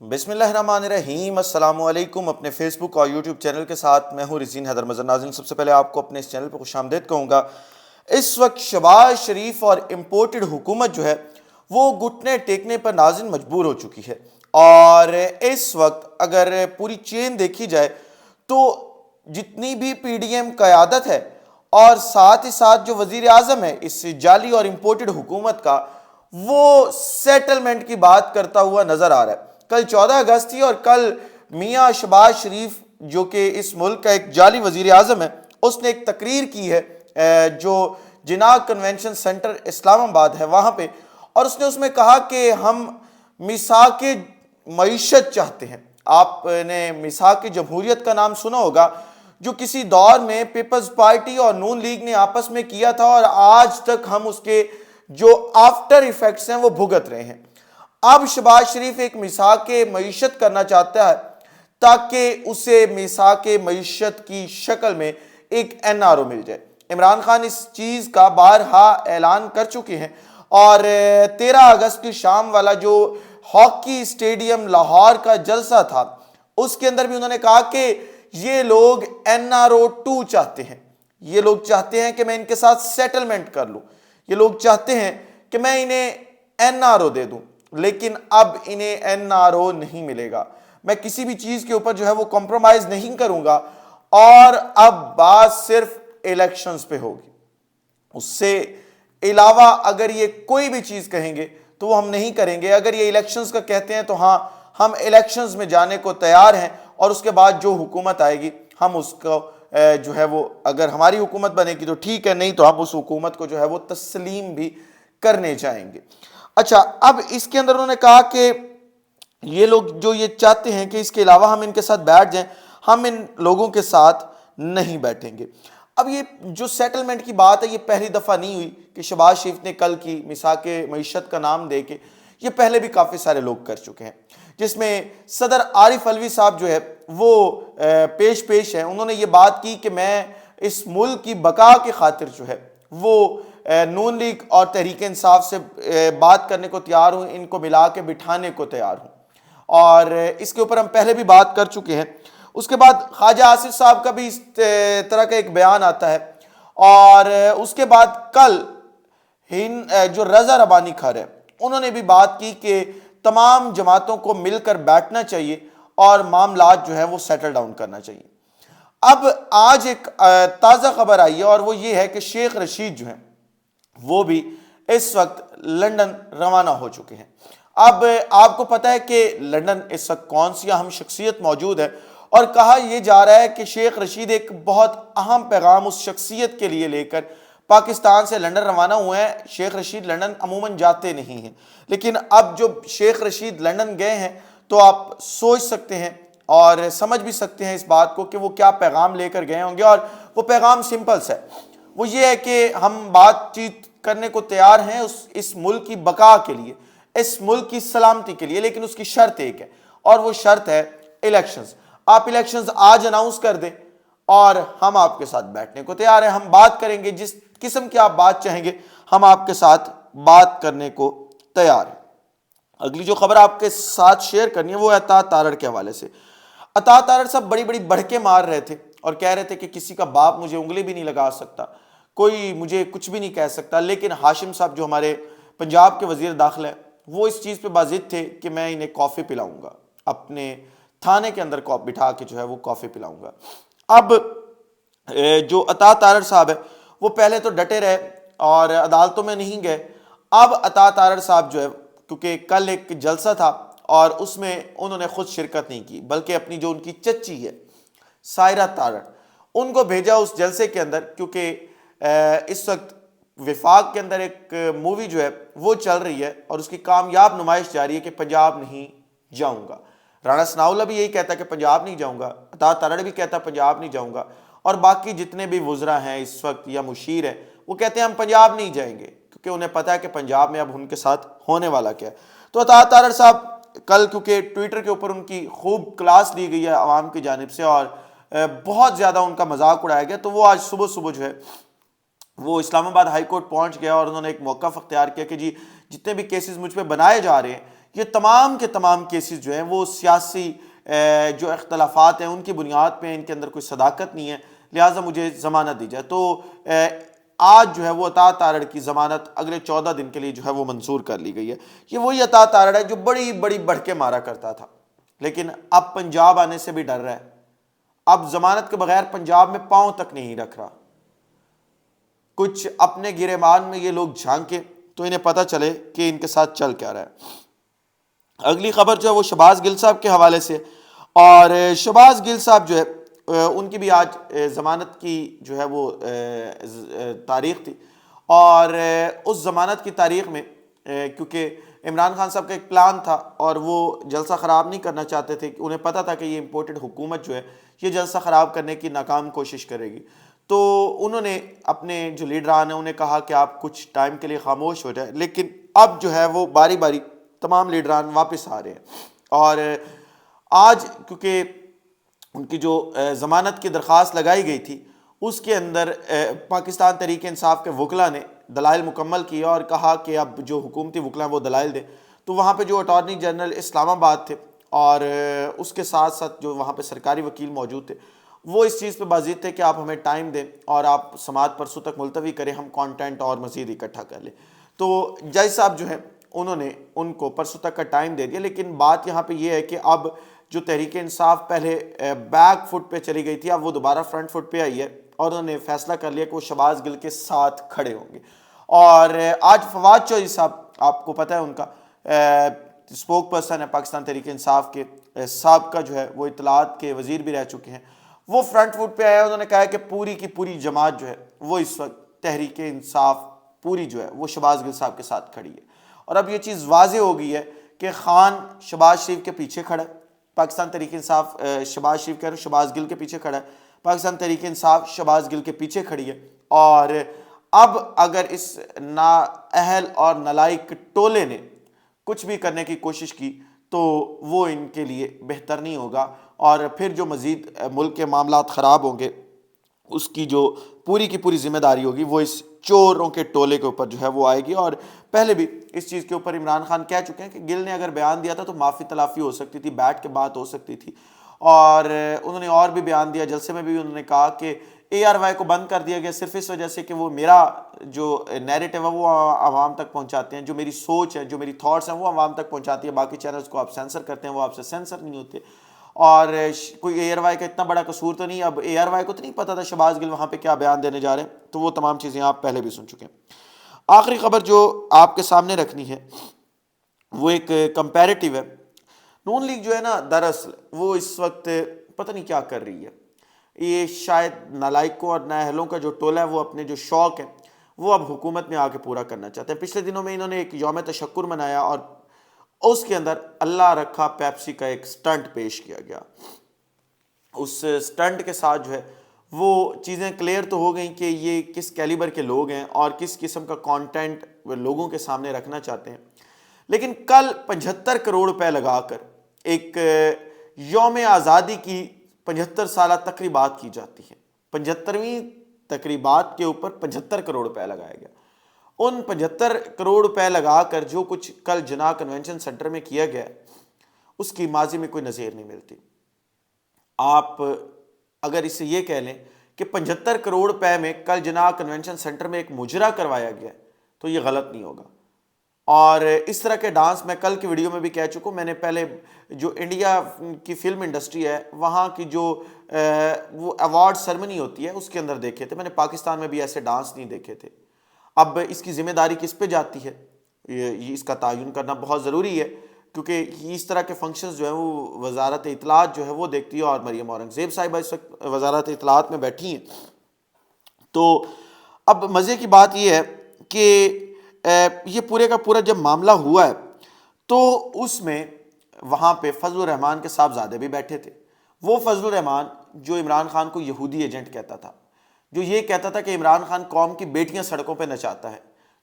بسم اللہ الرحمن الرحیم۔ السلام علیکم۔ اپنے فیس بک اور یوٹیوب چینل کے ساتھ میں ہوں رزین حیدر مظہر۔ ناظرین، سب سے پہلے آپ کو اپنے اس چینل پہ خوش آمدید کہوں گا۔ اس وقت شہباز شریف اور امپورٹڈ حکومت جو ہے وہ گھٹنے ٹیکنے پر ناظرین مجبور ہو چکی ہے، اور اس وقت اگر پوری چین دیکھی جائے تو جتنی بھی پی ڈی ایم قیادت ہے اور ساتھ ہی ساتھ جو وزیر اعظم ہے اس جعلی اور امپورٹڈ حکومت کا، وہ سیٹلمنٹ کی بات کرتا ہوا نظر آ رہا ہے۔ کل 14 اگست تھی اور کل میاں شہباز شریف جو کہ اس ملک کا ایک جعلی وزیر اعظم ہے، اس نے ایک تقریر کی ہے جو جناح کنونشن سینٹر اسلام آباد ہے وہاں پہ، اور اس میں کہا کہ ہم میثاق معیشت چاہتے ہیں۔ آپ نے میثاق جمہوریت کا نام سنا ہوگا، جو کسی دور میں پیپلز پارٹی اور نون لیگ نے آپس میں کیا تھا، اور آج تک ہم اس کے جو آفٹر ایفیکٹس ہیں وہ بھگت رہے ہیں۔ اب شہباز شریف ایک میثاق معیشت کرنا چاہتا ہے تاکہ اسے میثاق معیشت کی شکل میں ایک این آر او مل جائے۔ عمران خان اس چیز کا بارہا اعلان کر چکے ہیں، اور 13 اگست کی شام والا جو ہاکی اسٹیڈیم لاہور کا جلسہ تھا اس کے اندر بھی انہوں نے کہا کہ یہ لوگ این آر او 2 چاہتے ہیں، یہ لوگ چاہتے ہیں کہ میں ان کے ساتھ سیٹلمنٹ کر لوں، یہ لوگ چاہتے ہیں کہ میں انہیں این آر او دے دوں، لیکن اب انہیں این آر او نہیں ملے گا۔ میں کسی بھی چیز کے اوپر جو ہے وہ کمپرومائز نہیں کروں گا، اور اب بات صرف الیکشنز پہ ہوگی۔ اس سے علاوہ اگر یہ کوئی بھی چیز کہیں گے تو وہ ہم نہیں کریں گے۔ اگر یہ الیکشنز کا کہتے ہیں تو ہاں، ہم الیکشنز میں جانے کو تیار ہیں، اور اس کے بعد جو حکومت آئے گی ہم اس کو جو ہے وہ، اگر ہماری حکومت بنے گی تو ٹھیک ہے، نہیں تو ہم اس حکومت کو جو ہے وہ تسلیم بھی کرنے جائیں گے۔ اچھا، اب اس کے اندر انہوں نے کہا کہ یہ لوگ جو یہ چاہتے ہیں کہ اس کے علاوہ ہم ان کے ساتھ بیٹھ جائیں، ہم ان لوگوں کے ساتھ نہیں بیٹھیں گے۔ اب یہ جو سیٹلمنٹ کی بات ہے یہ پہلی دفعہ نہیں ہوئی کہ شہباز شریف نے کل کی میثاق معیشت کا نام دے کے، یہ پہلے بھی کافی سارے لوگ کر چکے ہیں، جس میں صدر عارف علوی صاحب جو ہے وہ پیش ہیں۔ انہوں نے یہ بات کی کہ میں اس ملک کی بقا کی خاطر جو ہے وہ نون لیگ اور تحریک انصاف سے بات کرنے کو تیار ہوں، ان کو ملا کے بٹھانے کو تیار ہوں، اور اس کے اوپر ہم پہلے بھی بات کر چکے ہیں۔ اس کے بعد خواجہ آصف صاحب کا بھی اس طرح کا ایک بیان آتا ہے، اور اس کے بعد کل جو رضا ربانی کھر ہے انہوں نے بھی بات کی کہ تمام جماعتوں کو مل کر بیٹھنا چاہیے اور معاملات جو ہے وہ سیٹل ڈاؤن کرنا چاہیے۔ اب آج ایک تازہ خبر آئی ہے، اور وہ یہ ہے کہ شیخ رشید جو ہیں وہ بھی اس وقت لندن روانہ ہو چکے ہیں۔ اب آپ کو پتہ ہے کہ لندن اس وقت کون سی اہم شخصیت موجود ہے، اور کہا یہ جا رہا ہے کہ شیخ رشید ایک بہت اہم پیغام اس شخصیت کے لیے لے کر پاکستان سے لندن روانہ ہوئے ہیں۔ شیخ رشید لندن عموماً جاتے نہیں ہیں، لیکن اب جو شیخ رشید لندن گئے ہیں تو آپ سوچ سکتے ہیں اور سمجھ بھی سکتے ہیں اس بات کو کہ وہ کیا پیغام لے کر گئے ہوں گے، اور وہ پیغام سمپل ہے، وہ یہ ہے کہ ہم بات چیت کرنے کو تیار ہیں اس ملک کی بقا کے لیے، اس ملک کی سلامتی کے لیے، لیکن اس کی شرط ایک ہے، اور وہ شرط ہے الیکشنز۔ آپ الیکشنز آج اناؤنس کر دیں اور ہم آپ کے ساتھ بیٹھنے کو تیار ہیں، ہم بات کریں گے، جس قسم کی آپ بات چاہیں گے ہم آپ کے ساتھ بات کرنے کو تیار ہیں۔ اگلی جو خبر آپ کے ساتھ شیئر کرنی ہے وہ ہے عطا تارڑ کے حوالے سے۔ عطا تارڑ صاحب بڑی بڑی بڑھکے مار رہے تھے اور کہہ رہے تھے کہ کسی کا باپ مجھے انگلی بھی نہیں لگا سکتا، کوئی مجھے کچھ بھی نہیں کہہ سکتا، لیکن ہاشم صاحب جو ہمارے پنجاب کے وزیر داخلہ ہیں وہ اس چیز پہ باضد تھے کہ میں انہیں کافی پلاؤں گا، اپنے تھانے کے اندر بٹھا کے جو ہے وہ کافی پلاؤں گا۔ اب جو عطا تارڑ صاحب ہے وہ پہلے تو ڈٹے رہے اور عدالتوں میں نہیں گئے۔ اب عطا تارڑ صاحب جو ہے، کیونکہ کل ایک جلسہ تھا اور اس میں انہوں نے خود شرکت نہیں کی، بلکہ اپنی جو ان کی چچی ہے سائرہ تارڑ ان کو بھیجا اس جلسے کے اندر، کیونکہ اس وقت وفاق کے اندر ایک مووی جو ہے وہ چل رہی ہے اور اس کی کامیاب نمائش جاری ہے کہ پنجاب نہیں جاؤں گا۔ رانا ثناءاللہ بھی یہی کہتا ہے کہ پنجاب نہیں جاؤں گا، عطا تارڑ بھی کہتا ہے پنجاب نہیں جاؤں گا، اور باقی جتنے بھی وزراء ہیں اس وقت یا مشیر ہیں وہ کہتے ہیں ہم پنجاب نہیں جائیں گے، کیونکہ انہیں پتہ ہے کہ پنجاب میں اب ان کے ساتھ ہونے والا کیا ہے۔ تو عطا تارڑ صاحب کل، کیونکہ ٹویٹر کے اوپر ان کی خوب کلاس لی گئی ہے عوام کی جانب سے اور بہت زیادہ ان کا مذاق اڑایا گیا، تو وہ آج صبح صبح جو ہے وہ اسلام آباد ہائی کورٹ پہنچ گیا اور انہوں نے ایک موقف اختیار کیا کہ جی جتنے بھی کیسز مجھ پہ بنائے جا رہے ہیں یہ تمام کے تمام کیسز جو ہیں وہ سیاسی جو اختلافات ہیں ان کی بنیاد پہ، ان کے اندر کوئی صداقت نہیں ہے، لہٰذا مجھے ضمانت دی جائے۔ تو آج جو ہے وہ عطا تارڑ کی ضمانت اگلے 14 دن کے لیے جو ہے وہ منظور کر لی گئی ہے۔ یہ وہی عطا تارڑ ہے جو بڑی بڑی بڑھ کے مارا کرتا تھا، لیکن اب پنجاب آنے سے بھی ڈر رہا ہے، اب ضمانت کے بغیر پنجاب میں پاؤں تک نہیں رکھ رہا۔ کچھ اپنے گریبان میں یہ لوگ جھانکیں تو انہیں پتہ چلے کہ ان کے ساتھ چل کیا رہا ہے۔ اگلی خبر جو ہے وہ شہباز گل صاحب کے حوالے سے، اور شہباز گل صاحب جو ہے ان کی بھی آج ضمانت کی جو ہے وہ تاریخ تھی، اور اس ضمانت کی تاریخ میں کیونکہ عمران خان صاحب کا ایک پلان تھا اور وہ جلسہ خراب نہیں کرنا چاہتے تھے، انہیں پتہ تھا کہ یہ امپورٹڈ حکومت جو ہے یہ جلسہ خراب کرنے کی ناکام کوشش کرے گی، تو انہوں نے اپنے جو لیڈران ہیں انہیں کہا کہ آپ کچھ ٹائم کے لیے خاموش ہو جائیں، لیکن اب جو ہے وہ باری باری تمام لیڈران واپس آ رہے ہیں۔ اور آج کیونکہ ان کی جو ضمانت کی درخواست لگائی گئی تھی اس کے اندر پاکستان تحریک انصاف کے وکلاء نے دلائل مکمل کیا اور کہا کہ اب جو حکومتی وکلاء وہ دلائل دیں، تو وہاں پہ جو اٹارنی جنرل اسلام آباد تھے اور اس کے ساتھ ساتھ جو وہاں پہ سرکاری وکیل موجود تھے وہ اس چیز پہ بازید تھے کہ آپ ہمیں ٹائم دیں اور آپ سماعت پرسوں تک ملتوی کریں، ہم کانٹینٹ اور مزید اکٹھا کر لیں۔ تو جج صاحب جو ہیں انہوں نے ان کو پرسوں تک کا ٹائم دے دیا، لیکن بات یہاں پہ یہ ہے کہ اب جو تحریک انصاف پہلے بیک فٹ پہ چلی گئی تھی اب وہ دوبارہ فرنٹ فٹ پہ آئی ہے، اور انہوں نے فیصلہ کر لیا کہ وہ شہباز گل کے ساتھ کھڑے ہوں گے۔ اور آج فواد چوہدری صاحب، آپ کو پتہ ہے ان کا اسپوک پرسن ہے پاکستان تحریک انصاف کے، سابقہ جو ہے وہ اطلاعات کے وزیر بھی رہ چکے ہیں، وہ فرنٹ فٹ پہ آئے، انہوں نے کہا کہ پوری کی پوری جماعت جو ہے وہ اس وقت تحریک انصاف پوری جو ہے وہ شہباز گل صاحب کے ساتھ کھڑی ہے۔ اور اب یہ چیز واضح ہو گئی ہے کہ خان شہباز شریف کے پیچھے کھڑا ہے، پاکستان تحریک انصاف شہباز شریف کہہ رہا ہوں شہباز گل کے پیچھے کھڑا ہے، پاکستان تحریک انصاف شہباز گل کے پیچھے کھڑی ہے، اور اب اگر اس نااہل اور نالائق ٹولے نے کچھ بھی کرنے کی کوشش کی تو وہ ان کے لیے بہتر نہیں ہوگا، اور پھر جو مزید ملک کے معاملات خراب ہوں گے اس کی جو پوری کی پوری ذمہ داری ہوگی وہ اس چوروں کے ٹولے کے اوپر جو ہے وہ آئے گی۔ اور پہلے بھی اس چیز کے اوپر عمران خان کہہ چکے ہیں کہ گل نے اگر بیان دیا تھا تو معافی تلافی ہو سکتی تھی، بیٹھ کے بات ہو سکتی تھی، اور انہوں نے اور بھی بیان دیا، جلسے میں بھی انہوں نے کہا کہ ARY کو بند کر دیا گیا صرف اس وجہ سے کہ وہ میرا جو نیریٹو ہے وہ عوام تک پہنچاتے ہیں، جو میری سوچ ہے، جو میری تھاٹس ہیں وہ عوام تک پہنچاتی ہے، باقی چینلز کو آپ سینسر کرتے ہیں وہ آپ سے سینسر نہیں ہوتے۔ اور کوئی ARY کا اتنا بڑا قصور تو نہیں، اب ARY کو تو نہیں پتا تھا شہباز گل وہاں پہ کیا بیان دینے جا رہے ہیں، تو وہ تمام چیزیں آپ پہلے بھی سن چکے ہیں۔ آخری خبر جو آپ کے سامنے رکھنی ہے وہ ایک کمپیریٹیو ہے۔ نون لیگ جو ہے نا دراصل وہ اس وقت پتہ نہیں کیا کر رہی ہے، یہ شاید نالائقوں اور نااہلوں کا جو ٹولہ ہے وہ اپنے جو شوق ہے وہ اب حکومت میں آ کے پورا کرنا چاہتے ہیں۔ پچھلے دنوں میں انہوں نے ایک یوم تشکر منایا اور اس کے اندر اللہ رکھا پیپسی کا ایک سٹنٹ پیش کیا گیا۔ اس سٹنٹ کے ساتھ جو ہے وہ چیزیں کلیئر تو ہو گئیں کہ یہ کس کیلیبر کے لوگ ہیں اور کس قسم کا کانٹینٹ وہ لوگوں کے سامنے رکھنا چاہتے ہیں، لیکن کل 75 کروڑ روپے لگا کر ایک یوم آزادی کی 75 سالہ تقریبات کی جاتی ہیں، 75ویں تقریبات کے اوپر 75 کروڑ روپے لگایا گیا۔ ان 75 کروڑ روپے لگا کر جو کچھ کل جناح کنونشن سینٹر میں کیا گیا اس کی ماضی میں کوئی نظیر نہیں ملتی۔ آپ اگر اسے یہ کہہ لیں کہ 75 کروڑ روپے میں کل جناح کنونشن سینٹر میں ایک مجرا کروایا گیا تو یہ غلط نہیں ہوگا۔ اور اس طرح کے ڈانس میں کل کی ویڈیو میں بھی کہہ چکا ہوں، میں نے پہلے جو انڈیا کی فلم انڈسٹری ہے وہاں کی جو وہ ایوارڈ سرمنی ہوتی ہے اس کے اندر دیکھے تھے، میں نے پاکستان میں بھی ایسے ڈانس نہیں دیکھے تھے۔ اب اس کی ذمہ داری کس پہ جاتی ہے، یہ اس کا تعین کرنا بہت ضروری ہے، کیونکہ اس طرح کے فنکشنز جو ہیں وہ وزارت اطلاعات جو ہے وہ دیکھتی ہے، اور مریم اورنگزیب صاحبہ اس وقت وزارت اطلاعات میں بیٹھی ہیں۔ تو اب مزے کی بات یہ ہے کہ یہ پورے کا پورا جب معاملہ ہوا ہے تو اس میں وہاں پہ فضل الرحمان کے صاحبزادے بھی بیٹھے تھے۔ وہ فضل الرحمان جو عمران خان کو یہودی ایجنٹ کہتا تھا، جو یہ کہتا تھا کہ عمران خان قوم کی بیٹیاں سڑکوں پہ نچاتا ہے،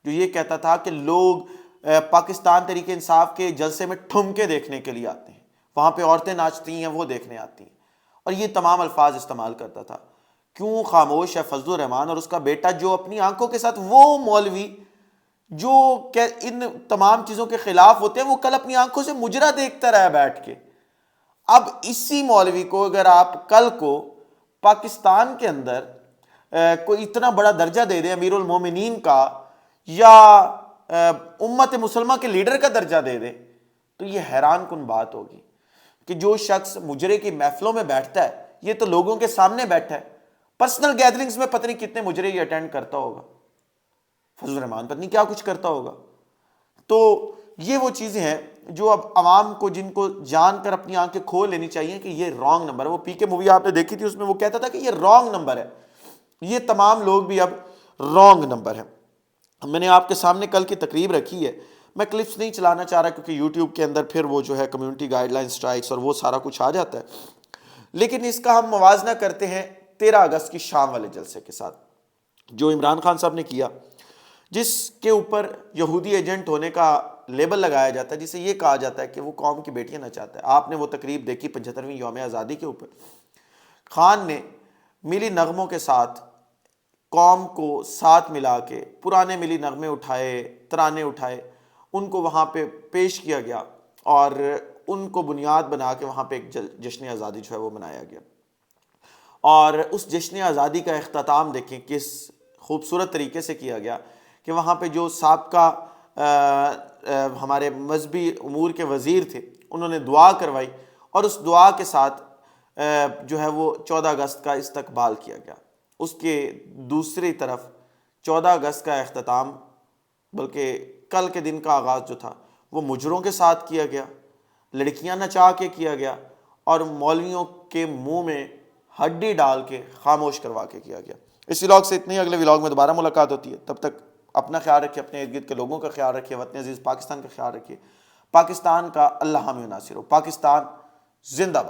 جو یہ کہتا تھا کہ لوگ پاکستان تحریک انصاف کے جلسے میں ٹھمکے دیکھنے کے لیے آتے ہیں، وہاں پہ عورتیں ناچتی ہیں وہ دیکھنے آتی ہیں، اور یہ تمام الفاظ استعمال کرتا تھا۔ کیوں خاموش ہے فضل الرحمان اور اس کا بیٹا جو اپنی آنکھوں کے ساتھ وہ مولوی جو کہ ان تمام چیزوں کے خلاف ہوتے ہیں، وہ کل اپنی آنکھوں سے مجرا دیکھتا رہا بیٹھ کے۔ اب اسی مولوی کو اگر آپ کل کو پاکستان کے اندر کوئی اتنا بڑا درجہ دے دیں امیر المومنین کا، یا امت مسلمہ کے لیڈر کا درجہ دے دیں، تو یہ حیران کن بات ہوگی کہ جو شخص مجرے کی محفلوں میں بیٹھتا ہے، یہ تو لوگوں کے سامنے بیٹھا ہے، پرسنل گیدرنگز میں پتہ نہیں کتنے مجرے یہ اٹینڈ کرتا ہوگا، فضل الرحمان پتہ نہیں کیا کچھ کرتا ہوگا۔ تو یہ وہ چیزیں ہیں جو اب عوام کو، جن کو جان کر اپنی آنکھیں کھول لینی چاہیے کہ یہ رانگ نمبر ہے۔ وہ پی کے مووی آپ نے دیکھی تھی، اس میں وہ کہتا تھا کہ یہ رانگ نمبر ہے، یہ تمام لوگ بھی اب رانگ نمبر ہیں۔ میں نے آپ کے سامنے کل کی تقریب رکھی ہے، میں کلپس نہیں چلانا چاہ رہا کیونکہ یوٹیوب کے اندر پھر وہ جو ہے کمیونٹی گائیڈ لائن سٹرائکس اور وہ سارا کچھ آ جاتا ہے، لیکن اس کا ہم موازنہ کرتے ہیں 13 اگست کی شام والے جلسے کے ساتھ جو عمران خان صاحب نے کیا، جس کے اوپر یہودی ایجنٹ ہونے کا لیبل لگایا جاتا ہے، جسے یہ کہا جاتا ہے کہ وہ قوم کی بیٹیاں نہ چاہتا ہے۔ آپ نے وہ تقریب دیکھی 75ویں یوم آزادی کے اوپر، خان نے ملی نغموں کے ساتھ قوم کو ساتھ ملا کے پرانے ملی نغمے اٹھائے، ترانے اٹھائے، ان کو وہاں پہ پیش کیا گیا اور ان کو بنیاد بنا کے وہاں پہ ایک جشن آزادی جو ہے وہ منایا گیا۔ اور اس جشن آزادی کا اختتام دیکھیں کس خوبصورت طریقے سے کیا گیا کہ وہاں پہ جو سابقہ ہمارے مذہبی امور کے وزیر تھے، انہوں نے دعا کروائی اور اس دعا کے ساتھ جو ہے وہ 14 اگست کا استقبال کیا گیا۔ اس کے دوسری طرف 14 اگست کا اختتام، بلکہ کل کے دن کا آغاز جو تھا وہ مجروں کے ساتھ کیا گیا، لڑکیاں نچا کے کیا گیا اور مولویوں کے منہ میں ہڈی ڈال کے خاموش کروا کے کیا گیا۔ اس ولاگ سے اتنی، اگلے ولاگ میں دوبارہ ملاقات ہوتی ہے، تب تک اپنا خیال رکھیے، اپنے ارد گرد کے لوگوں کا خیال رکھیے، وطن عزیز پاکستان کا خیال رکھیے۔ پاکستان کا اللہ حامی و ناصر ہو۔ پاکستان زندہ باد۔